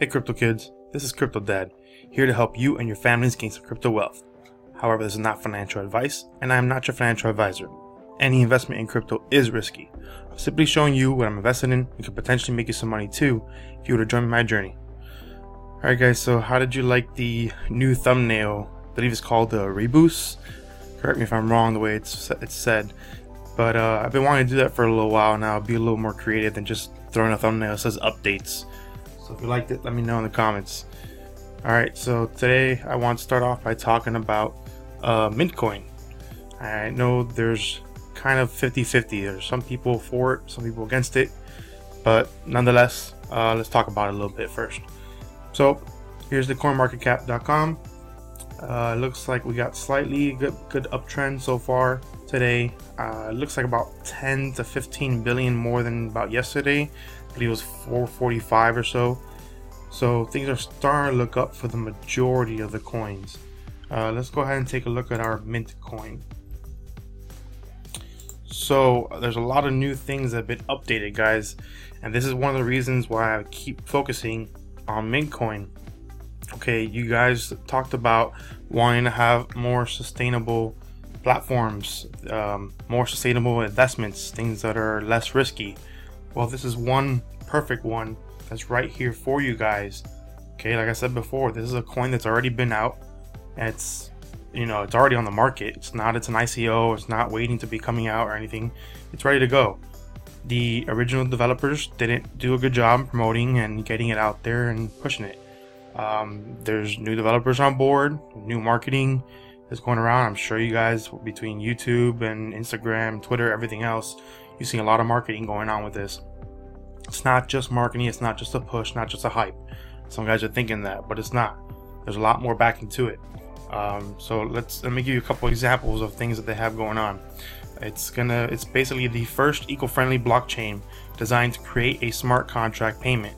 Hey crypto kids, this is Crypto Dad, here to help you and your families gain some crypto wealth. However, this is not financial advice, and I am not your financial advisor. Any investment in crypto is risky. I'm simply showing you what I'm invested in and could potentially make you some money too if you were to join my journey. Alright guys, so how did you like the new thumbnail? I believe it's called the Rebus. Correct me if I'm wrong the way it's said. But I've been wanting to do that for a little while now, be a little more creative than just throwing a thumbnail that says updates. So if you liked it, let me know in the comments. Alright, so today I want to start off by talking about Mintcoin. I know there's kind of 50-50. There's some people for it, some people against it. But nonetheless, let's talk about it a little bit first. So here's the coinmarketcap.com. It looks like we got slightly good uptrend so far today. It looks like about 10 to 15 billion more than about yesterday. I believe it was 445 or so. So things are starting to look up for the majority of the coins. Let's go ahead and take a look at our Mint coin. So there's a lot of new things that have been updated, guys, and this is one of the reasons why I keep focusing on Mint coin. Okay, you guys talked about wanting to have more sustainable platforms, more sustainable investments, things that are less risky. Well, this is one perfect one that's right here for you guys. Okay, like I said before, this is a coin that's already been out. It's, it's already on the market. It's an ICO. It's not waiting to be coming out or anything. It's ready to go. The original developers didn't do a good job promoting and getting it out there and pushing it. There's new developers on board, new marketing is going around. I'm sure you guys, between YouTube and Instagram, Twitter, everything else, you see a lot of marketing going on with this. It's not just marketing, it's not just a push, not just a hype. Some guys are thinking that, but it's not. There's a lot more backing to it. So let me give you a couple examples of things that they have going on. It's basically the first eco-friendly blockchain designed to create a smart contract payment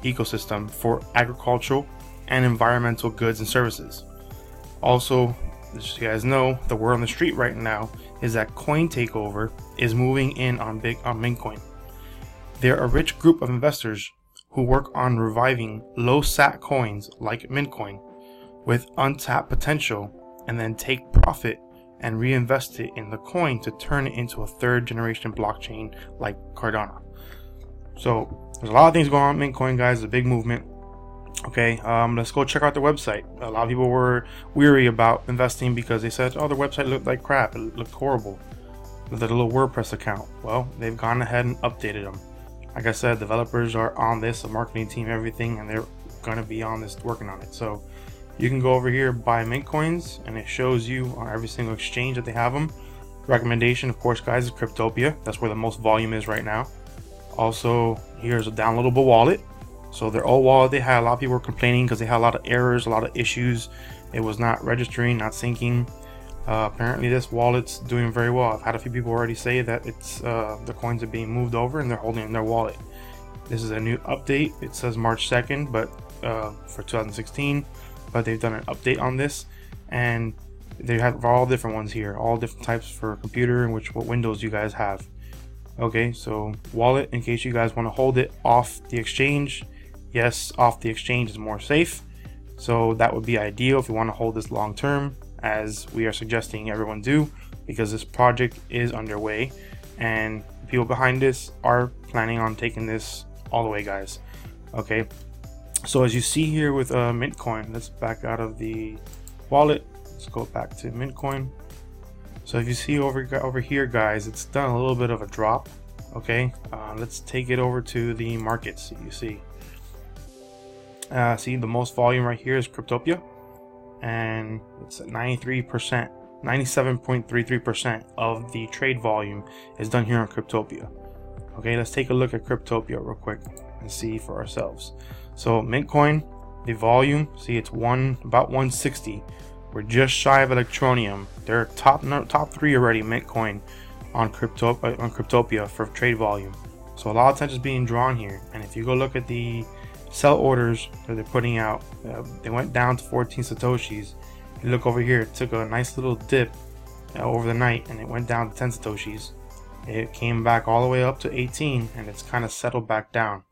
ecosystem for agricultural and environmental goods and services. Also, as you guys know, the word on the street right now is that Coin Takeover is moving in on Mintcoin. They're a rich group of investors who work on reviving low sat coins like Mintcoin with untapped potential, and then take profit and reinvest it in the coin to turn it into a third generation blockchain like Cardano. So there's a lot of things going on in Mintcoin, guys. It's a big movement. Okay, let's go check out their website. A lot of people were weary about investing because they said, oh, their website looked like crap. It looked horrible with a little WordPress account. Well, they've gone ahead and updated them. Like I said, developers are on this, the marketing team, everything, and they're going to be on this, working on it. So you can go over here, buy Mint coins, and it shows you on every single exchange that they have them. Recommendation, of course, guys, is Cryptopia. That's where the most volume is right now. Also, here's a downloadable wallet. So their old wallet they had, a lot of people were complaining because they had a lot of errors, a lot of issues. It was not registering, not syncing. Apparently this wallet's doing very well. I've had a few people already say that it's the coins are being moved over and they're holding in their wallet. This is a new update. It says March 2nd, but for 2016, but they've done an update on this, and they have all different ones here, all different types for computer and what Windows you guys have. Okay, so wallet, in case you guys want to hold it off the exchange. Yes, off the exchange is more safe, so that would be ideal if you want to hold this long term, as we are suggesting everyone do, because this project is underway and people behind this are planning on taking this all the way, guys. Okay, so as you see here with Mintcoin, let's back out of the wallet, let's go back to Mintcoin. So if you see over here, guys, it's done a little bit of a drop. Okay, let's take it over to the markets. You see the most volume right here is Cryptopia, and it's at 93%, 97.33% of the trade volume is done here on Cryptopia. Okay, let's take a look at Cryptopia real quick and see for ourselves. So Mintcoin, the volume, see it's about 160. We're just shy of Electroneum. They're top three already, Mintcoin on Cryptopia for trade volume. So a lot of attention is being drawn here. And if you go look at the sell orders that they're putting out, they went down to 14 satoshis. You look over here, it took a nice little dip over the night, and it went down to 10 satoshis. It came back all the way up to 18, and it's kind of settled back down.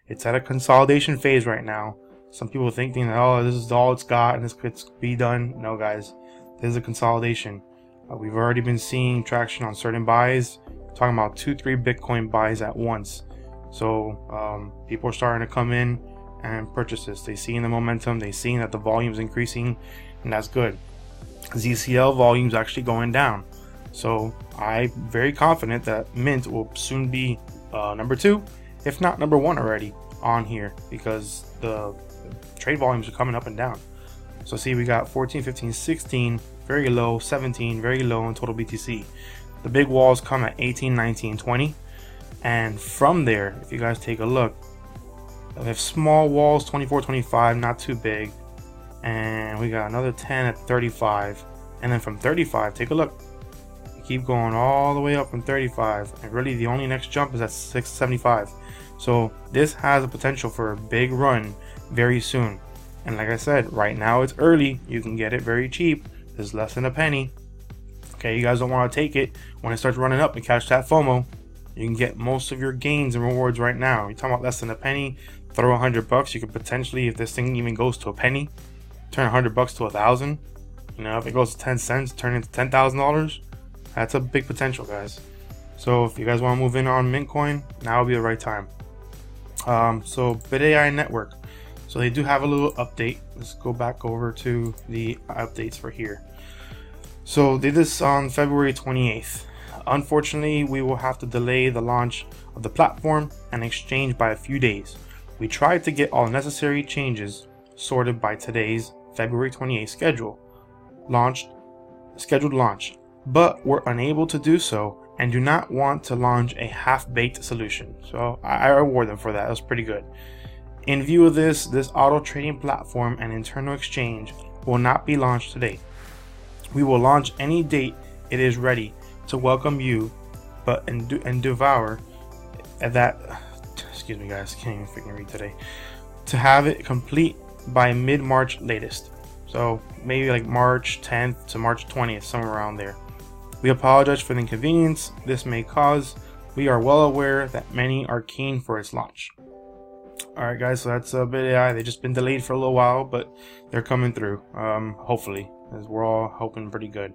It's at a consolidation phase right now. Some people thinking that, oh, this is all it's got and this could be done. No, guys, this is a consolidation. We've already been seeing traction on certain buys, talking about 2-3 Bitcoin buys at once. So people are starting to come in and purchase this. They see the momentum, they see that the volume's increasing, and that's good. ZCL volume's actually going down. So I'm very confident that Mint will soon be number 2, if not number 1 already on here, because the trade volumes are coming up and down. So see, we got 14, 15, 16 very low, 17 very low in total BTC. The big walls come at 18, 19, 20, and from there, if you guys take a look, we have small walls 24, 25, not too big, and we got another 10 at 35, and then from 35, take a look, we keep going all the way up from 35, and really the only next jump is at 675. So this has a potential for a big run very soon. And like I said, right now it's early. You can get it very cheap. It's less than a penny. Okay, you guys don't want to take it when it starts running up and catch that FOMO. You can get most of your gains and rewards right now. You're talking about less than a penny. Throw $100. You could potentially, if this thing even goes to a penny, turn $100 to $1,000. You know, if it goes to 10 cents, turn it into $10,000. That's a big potential, guys. So if you guys want to move in on Mintcoin, now would be the right time. So BitAI network. So they do have a little update. Let's go back over to the updates for here. So they did this on February 28th. Unfortunately, we will have to delay the launch of the platform and exchange by a few days. We tried to get all necessary changes sorted by today's February 28th scheduled launch, but were unable to do so and do not want to launch a half-baked solution. So I reward them for that. That was pretty good. In view of this auto trading platform and internal exchange will not be launched today. We will launch any date it is ready to welcome you, but and devour that. Excuse me, guys, can't even freaking read today. To have it complete by mid-March latest. So maybe like March 10th to March 20th, somewhere around there. We apologize for the inconvenience this may cause. We are well aware that many are keen for its launch. Alright guys, so that's BitAI. They've just been delayed for a little while, but they're coming through, hopefully, as we're all hoping pretty good.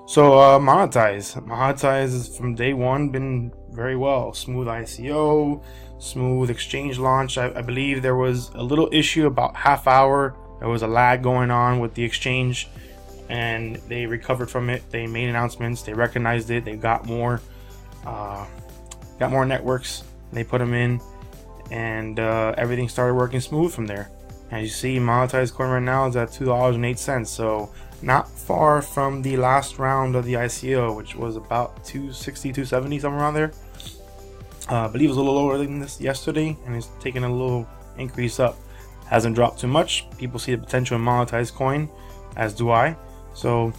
So Monetize has from day one been very well. Smooth ICO, smooth exchange launch. I believe there was a little issue about half hour. There was a lag going on with the exchange, and they recovered from it. They made announcements, they recognized it, they got more networks, they put them in, and everything started working smooth from there. As you see, Monetize coin right now is at $2.08, so not far from the last round of the ICO, which was about 260, 270, somewhere around there. I believe it was a little lower than this yesterday, and it's taken a little increase up. Hasn't dropped too much. People see the potential in Monetize coin, as do I. So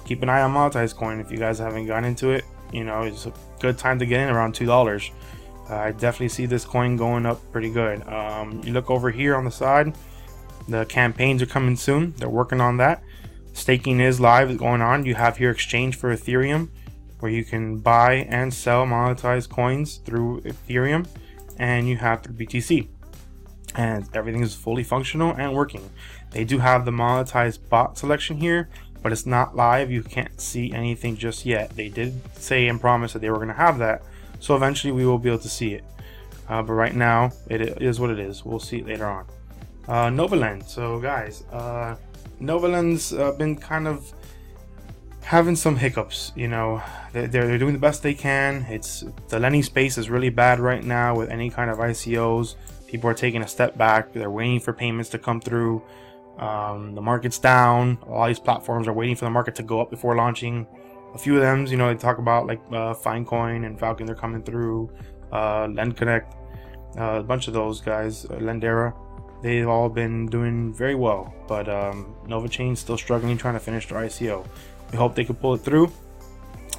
keep an eye on Monetize coin if you guys haven't gotten into it. You know, it's a good time to get in around $2. I definitely see this coin going up pretty good. You look over here on the side, the campaigns are coming soon. They're working on that. Staking is live, is going on. You have here exchange for Ethereum, where you can buy and sell monetized coins through Ethereum, and you have through BTC, and everything is fully functional and working. They do have the monetized bot selection here, but it's not live. You can't see anything just yet. They did say and promise that they were going to have that, so eventually we will be able to see it, but right now it is what it is. We'll see it later on. Novachain. So guys, Novachain's been kind of having some hiccups. You know, they're doing the best they can. It's the lending space is really bad right now with any kind of ICOs. People are taking a step back. They're waiting for payments to come through. The market's down. All these platforms are waiting for the market to go up before launching. A few of them, you know, they talk about like Finecoin and Falcon. They're coming through. Lend Connect, a bunch of those guys. Lendera. They've all been doing very well, but Novachain still struggling, trying to finish their ICO. We hope they can pull it through,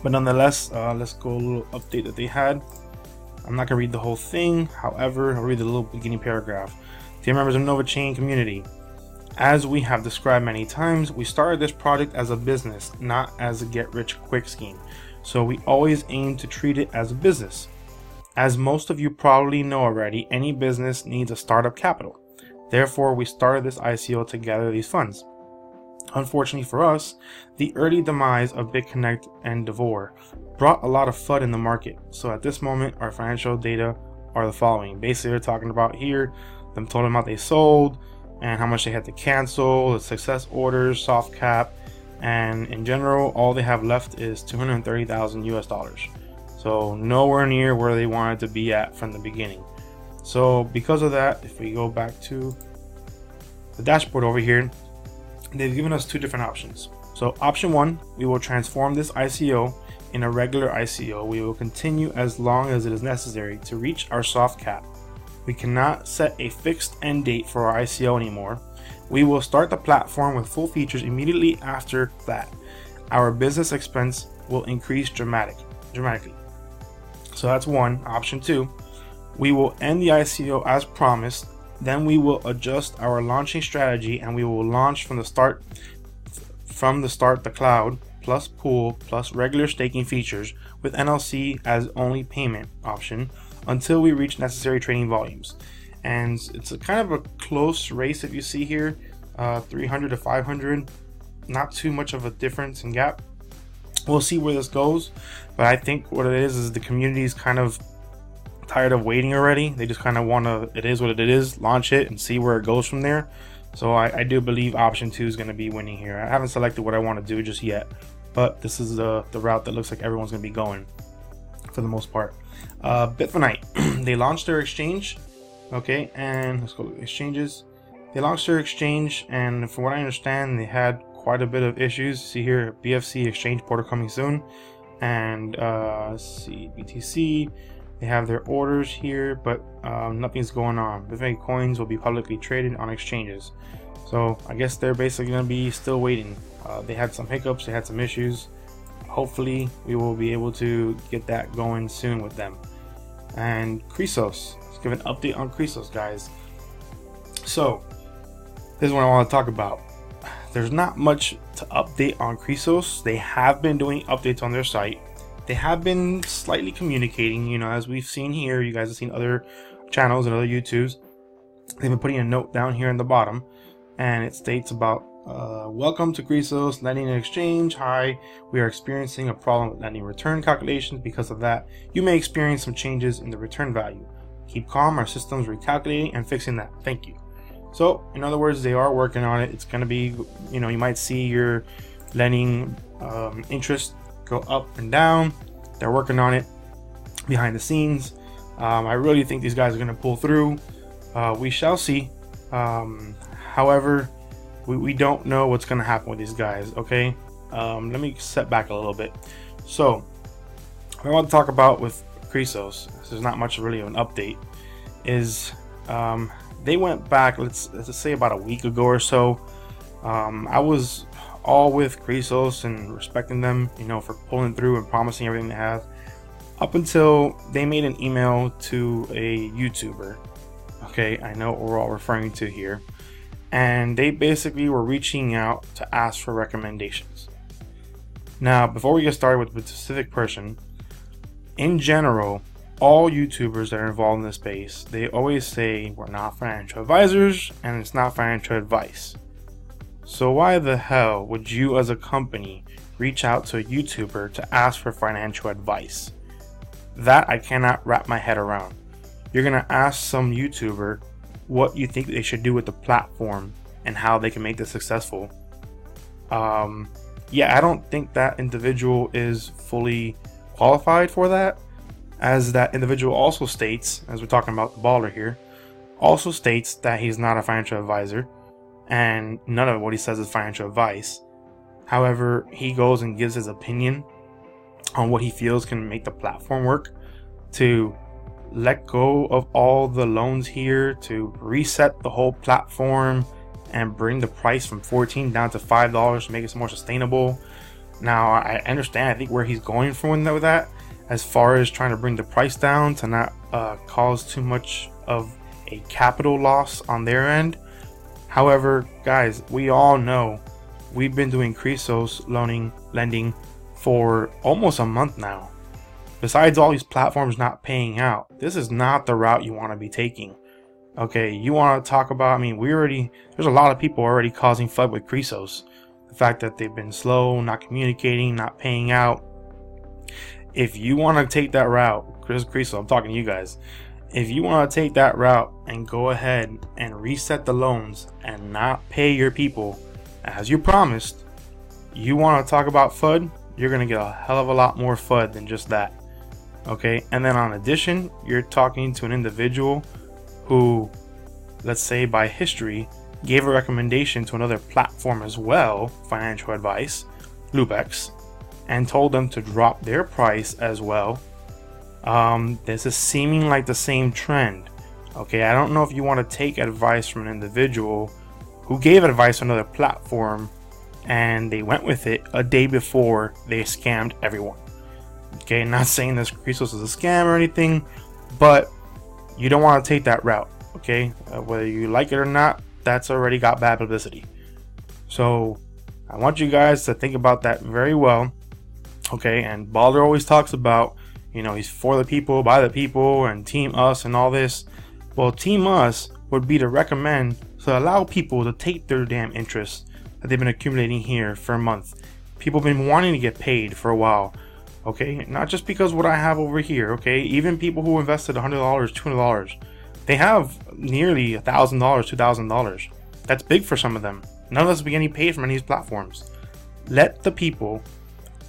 but nonetheless, let's go a little update that they had. I'm not gonna read the whole thing, however, I'll read the little beginning paragraph. Dear members of Novachain community, as we have described many times, we started this project as a business, not as a get-rich-quick scheme. So we always aim to treat it as a business. As most of you probably know already, any business needs a startup capital. Therefore, we started this ICO to gather these funds. Unfortunately for us, the early demise of BitConnect and Devore brought a lot of FUD in the market. So at this moment, our financial data are the following. Basically, they're talking about here, them total amount they sold, and how much they had to cancel, the success orders, soft cap, and in general, all they have left is 230,000 US dollars. So nowhere near where they wanted to be at from the beginning. So because of that, if we go back to the dashboard over here, they've given us two different options. So option one, we will transform this ICO in a regular ICO. We will continue as long as it is necessary to reach our soft cap. We cannot set a fixed end date for our ICO anymore. We will start the platform with full features immediately after that. Our business expense will increase dramatically. So that's one. Option two, we will end the ICO as promised. Then we will adjust our launching strategy and we will launch from the start the cloud plus pool plus regular staking features with NLC as only payment option until we reach necessary trading volumes. And it's a kind of a close race if you see here, 300 to 500, not too much of a difference in gap. We'll see where this goes, but I think what it is the community is kind of tired of waiting already. They just kind of want to, it is what it is, launch it and see where it goes from there. So I do believe option two is going to be winning here. I haven't selected what I want to do just yet, but this is the route that looks like everyone's going to be going for the most part. Bitfinite, they launched their exchange. Okay, and let's go to exchanges. They launched their exchange, and from what I understand, they had quite a bit of issues. See here, BFC exchange portal coming soon, and let's see, BTC. They have their orders here, but nothing's going on. Bitfinite coins will be publicly traded on exchanges. So I guess they're basically going to be still waiting. They had some hiccups, they had some issues. Hopefully we will be able to get that going soon with them. And Chrysos, let's give an update on Chrysos, guys. So this is what I want to talk about. There's not much to update on Chrysos. They have been doing updates on their site. They have been slightly communicating, you know, as we've seen here. You guys have seen other channels and other YouTubes. They've been putting a note down here in the bottom, and it states about welcome to Chrysos lending and exchange. Hi, we are experiencing a problem with lending return calculations. Because of that, you may experience some changes in the return value. Keep calm, our system's recalculating and fixing that. Thank you. So in other words, they are working on it. It's going to be, you know, you might see your lending interest go up and down. They're working on it behind the scenes. I really think these guys are going to pull through. We shall see. However, we don't know what's going to happen with these guys. Okay, let me step back a little bit. So what I want to talk about with Chrysos, there's not much really of an update, is they went back, let's say about a week ago or so. I was all with Chrysos and respecting them, you know, for pulling through and promising everything they have, up until they made an email to a YouTuber. Okay, I know what we're all referring to here. And they basically were reaching out to ask for recommendations. Now, before we get started with the specific person, in general, all YouTubers that are involved in this space, they always say we're not financial advisors and it's not financial advice. So why the hell would you as a company reach out to a YouTuber to ask for financial advice? That I cannot wrap my head around. You're gonna ask some YouTuber what you think they should do with the platform and how they can make this successful. Yeah, I don't think that individual is fully qualified for that, as that individual also states, as we're talking about the baller here, also states that he's not a financial advisor and none of what he says is financial advice. However, he goes and gives his opinion on what he feels can make the platform work, to let go of all the loans here, to reset the whole platform and bring the price from $14 down to $5 to make it more sustainable. Now, I understand, I think where he's going from with that, as far as trying to bring the price down to not cause too much of a capital loss on their end. However, guys, we all know we've been doing Chrysos lending for almost a month now. Besides all these platforms not paying out, this is not the route you want to be taking. Okay, you want to talk about, I mean, there's a lot of people already causing FUD with Chrysos. The fact that they've been slow, not communicating, not paying out. If you want to take that route, Chrysos, I'm talking to you guys. If you want to take that route and go ahead and reset the loans and not pay your people as you promised, you want to talk about FUD, you're going to get a hell of a lot more FUD than just that. Okay, and then on addition, you're talking to an individual who, let's say by history, gave a recommendation to another platform as well, financial advice, Rebus, and told them to drop their price as well. This is seeming like the same trend. Okay, I don't know if you want to take advice from an individual who gave advice on another platform and they went with it a day before they scammed everyone. Okay, not saying this Chrysos is a scam or anything, but you don't want to take that route. Okay, whether you like it or not, that's already got bad publicity. So I want you guys to think about that very well. Okay, and Balder always talks about, you know, he's for the people, by the people, and Team Us and all this. Well, Team Us would be to recommend to allow people to take their damn interest that they've been accumulating here for a month. People have been wanting to get paid for a while. Okay, not just because what I have over here. Okay, even people who invested $100, $200, they have nearly $1,000, $2,000. That's big for some of them. None of us be getting paid from any of these platforms. Let the people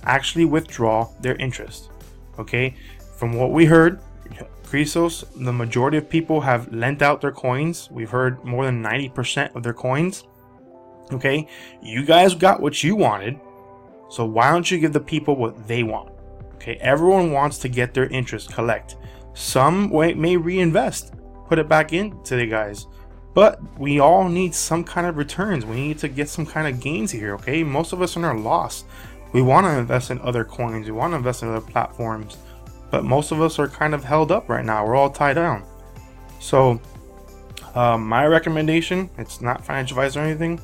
actually withdraw their interest. Okay, from what we heard, Chrysos, the majority of people have lent out their coins. We've heard more than 90% of their coins. Okay, you guys got what you wanted, so why don't you give the people what they want? Okay, everyone wants to get their interest, collect. Some may reinvest, put it back into the guys, but we all need some kind of returns. We need to get some kind of gains here. Okay, most of us are in a loss. We want to invest in other coins, we want to invest in other platforms, but most of us are kind of held up right now. We're all tied down. So my recommendation, it's not financial advice or anything,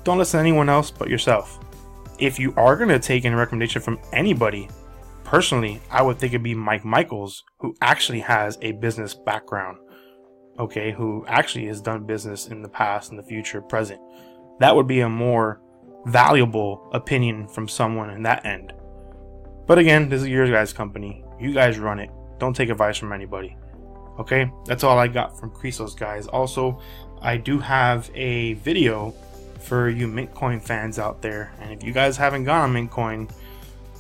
don't listen to anyone else but yourself. If you are going to take any recommendation from anybody, personally, I would think it'd be Mike Michaels, who actually has a business background. Okay, who actually has done business in the past, in the future, present. That would be a more valuable opinion from someone in that end. But again, this is your guys' company. You guys run it. Don't take advice from anybody. Okay, that's all I got from Chrysos, guys. Also, I do have a video for you Mintcoin fans out there, and if you guys haven't gone on Mintcoin,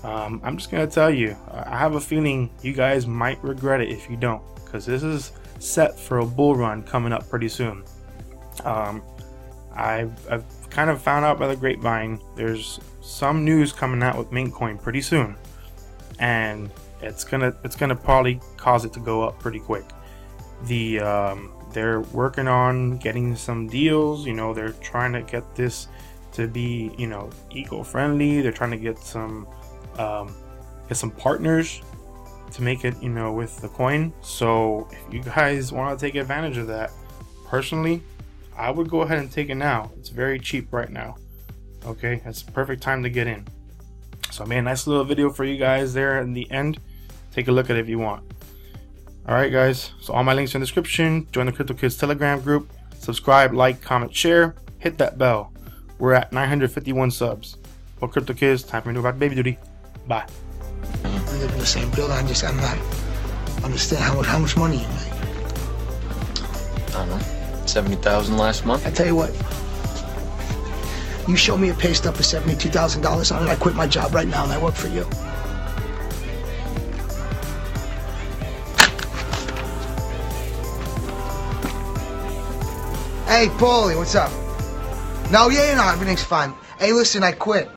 I'm just gonna tell you, I have a feeling you guys might regret it if you don't, because this is set for a bull run coming up pretty soon. I've kind of found out by the grapevine there's some news coming out with Mintcoin pretty soon, and it's gonna probably cause it to go up pretty quick. They're working on getting some deals. You know, they're trying to get this to be, you know, eco-friendly. They're trying to get some partners to make it, you know, with the coin. So if you guys want to take advantage of that, personally, I would go ahead and take it now. It's very cheap right now. Okay, it's the perfect time to get in. So I made a nice little video for you guys there in the end. Take a look at it if you want. Alright guys, so all my links are in the description. Join the Crypto Kids Telegram group. Subscribe, like, comment, share. Hit that bell. We're at 951 subs. Well, Crypto Kids, time for me to go back to baby duty. Bye. We live in the same building. I'm not understand how much money you make. I don't know, 70,000 last month. I tell you what, you show me a pay stub for $72,000 on it, I quit my job right now and I work for you. Hey, Paulie, what's up? No, yeah, everything's fine. Hey, listen, I quit.